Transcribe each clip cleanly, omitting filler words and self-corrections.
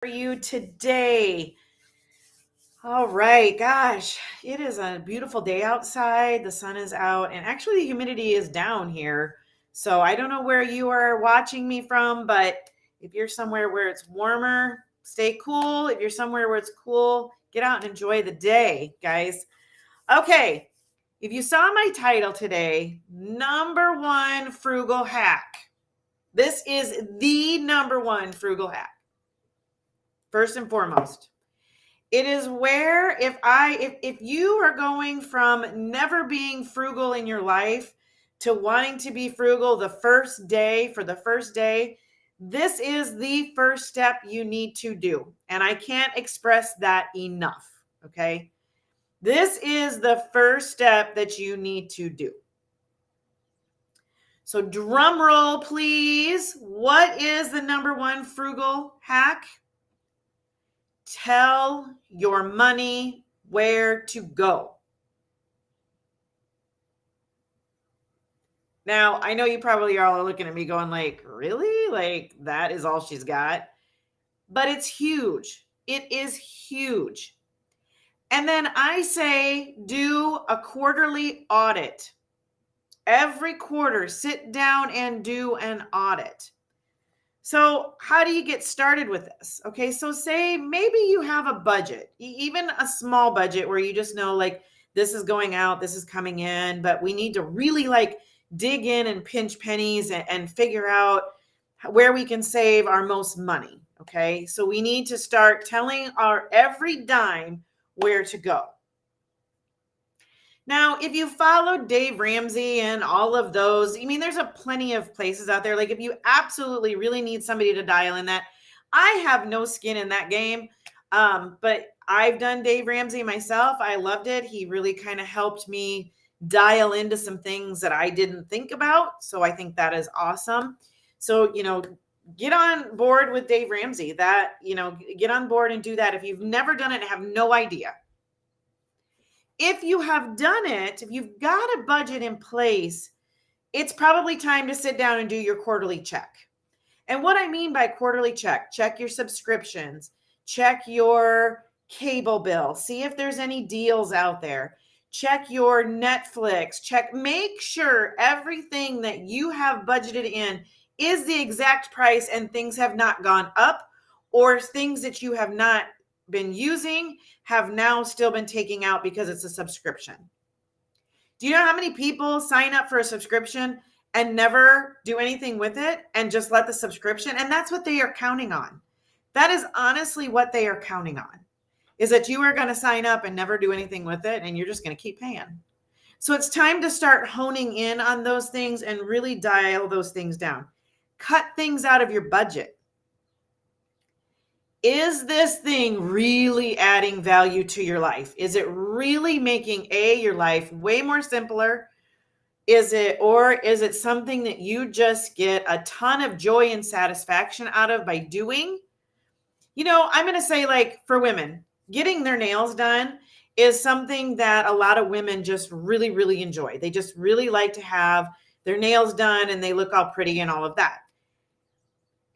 For you today? All right, gosh, it is a beautiful day outside. The sun is out, and actually, the humidity is down here. So, I don't know where you are watching me from, but if you're somewhere where it's warmer, stay cool. If you're somewhere where it's cool, get out and enjoy the day, guys. Okay, if you saw my title today, number one frugal hack. This is the number one frugal hack. First and foremost. It is where if you are going from never being frugal in your life to wanting to be frugal the first day, this is the first step you need to do. And I can't express that enough, okay? This is the first step that you need to do. So drum roll, please. What is the number one frugal hack? Tell your money where to go. Now, I know you probably are all looking at me going like, really? Like that is all she's got? But it's huge. It is huge. And then I say do a quarterly audit. Every quarter, sit down and do an audit. So how do you get started with this? Okay, so say maybe you have a budget, even a small budget where you just know like this is going out, this is coming in, but we need to really like dig in and pinch pennies and figure out where we can save our most money. Okay, so we need to start telling our every dime where to go. Now, if you follow Dave Ramsey and all of those, I mean, there's a plenty of places out there. Like if you absolutely really need somebody to dial in that, I have no skin in that game. But I've done Dave Ramsey myself. I loved it. He really kind of helped me dial into some things that I didn't think about. So I think that is awesome. So, get on board with Dave Ramsey. Get on board and do that. If you've never done it and have no idea. If you have done it, if you've got a budget in place, it's probably time to sit down and do your quarterly check. And what I mean by quarterly check your subscriptions, check your cable bill, see if there's any deals out there, check your Netflix, make sure everything that you have budgeted in is the exact price and things have not gone up, or things that you have not been using have now still been taken out because it's a subscription. Do you know how many people sign up for a subscription and never do anything with it and just let the subscription? And that's what they are counting on. That is honestly what they are counting on, is that you are going to sign up and never do anything with it and you're just going to keep paying. So it's time to start honing in on those things and really dial those things down. Cut things out of your budget. Is this thing really adding value to your life? Is it really making your life way more simpler? Is it something that you just get a ton of joy and satisfaction out of by doing? I'm going to say like for women, getting their nails done is something that a lot of women just really, really enjoy. They just really like to have their nails done and they look all pretty and all of that.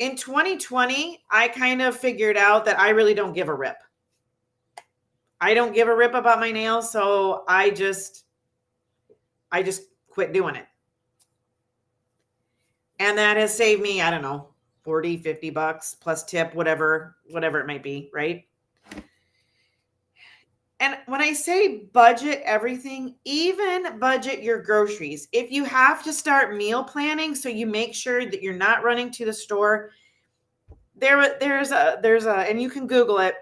In 2020, I kind of figured out that I really don't give a rip. I don't give a rip about my nails, so I just quit doing it. And that has saved me, I don't know, 40, 50 bucks plus tip, whatever it might be, right? And when I say budget everything, even budget your groceries. If you have to start meal planning so you make sure that you're not running to the store, there's a, and you can Google it.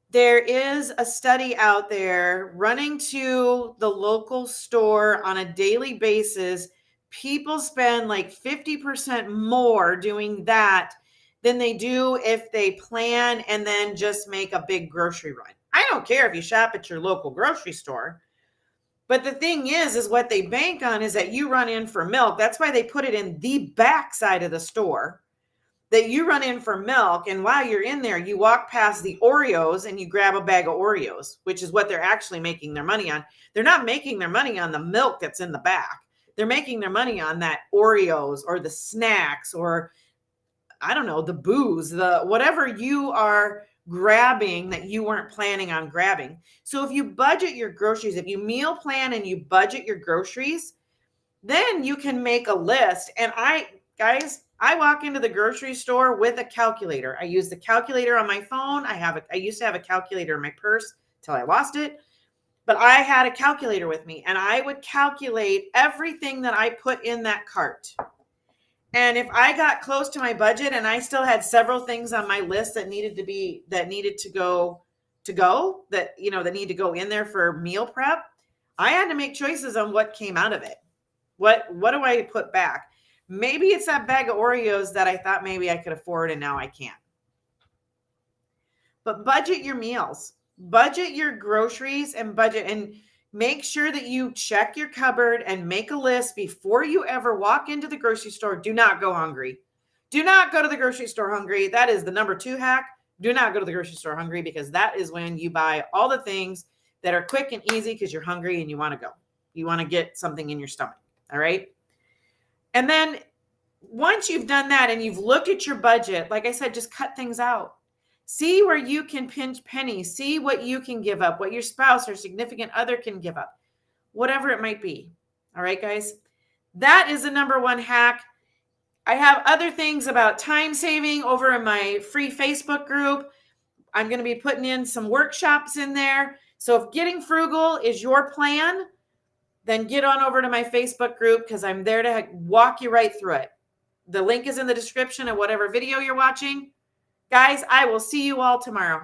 There is a study out there, running to the local store on a daily basis. People spend like 50% more doing that than they do if they plan and then just make a big grocery run. I don't care if you shop at your local grocery store. But the thing is what they bank on is that you run in for milk. That's why they put it in the back side of the store, that you run in for milk. And while you're in there, you walk past the Oreos and you grab a bag of Oreos, which is what they're actually making their money on. They're not making their money on the milk that's in the back. They're making their money on that Oreos or the snacks or I don't know, the booze, the whatever you are grabbing that you weren't planning on grabbing. So if you budget your groceries, if you meal plan and you budget your groceries, then you can make a list. And I walk into the grocery store with a calculator. I use the calculator on my phone. I used to have a calculator in my purse till I lost it, but I had a calculator with me and I would calculate everything that I put in that cart. And if I got close to my budget and I still had several things on my list that needed to go that need to go in there for meal prep, I had to make choices on what came out of it. What do I put back? Maybe it's that bag of Oreos that I thought maybe I could afford and now I can't. But budget your meals, budget your groceries, and make sure that you check your cupboard and make a list before you ever walk into the grocery store. Do not go hungry. Do not go to the grocery store hungry. That is the number 2 hack. Do not go to the grocery store hungry, because that is when you buy all the things that are quick and easy because you're hungry and you want to go. You want to get something in your stomach. All right. And then once you've done that and you've looked at your budget, like I said, just cut things out. See where you can pinch pennies. See what you can give up, what your spouse or significant other can give up, whatever it might be. All right, guys, that is the number 1 hack. I have other things about time saving over in my free Facebook group. I'm going to be putting in some workshops in there. So if getting frugal is your plan, then get on over to my Facebook group, because I'm there to walk you right through it. The link is in the description of whatever video you're watching. Guys, I will see you all tomorrow.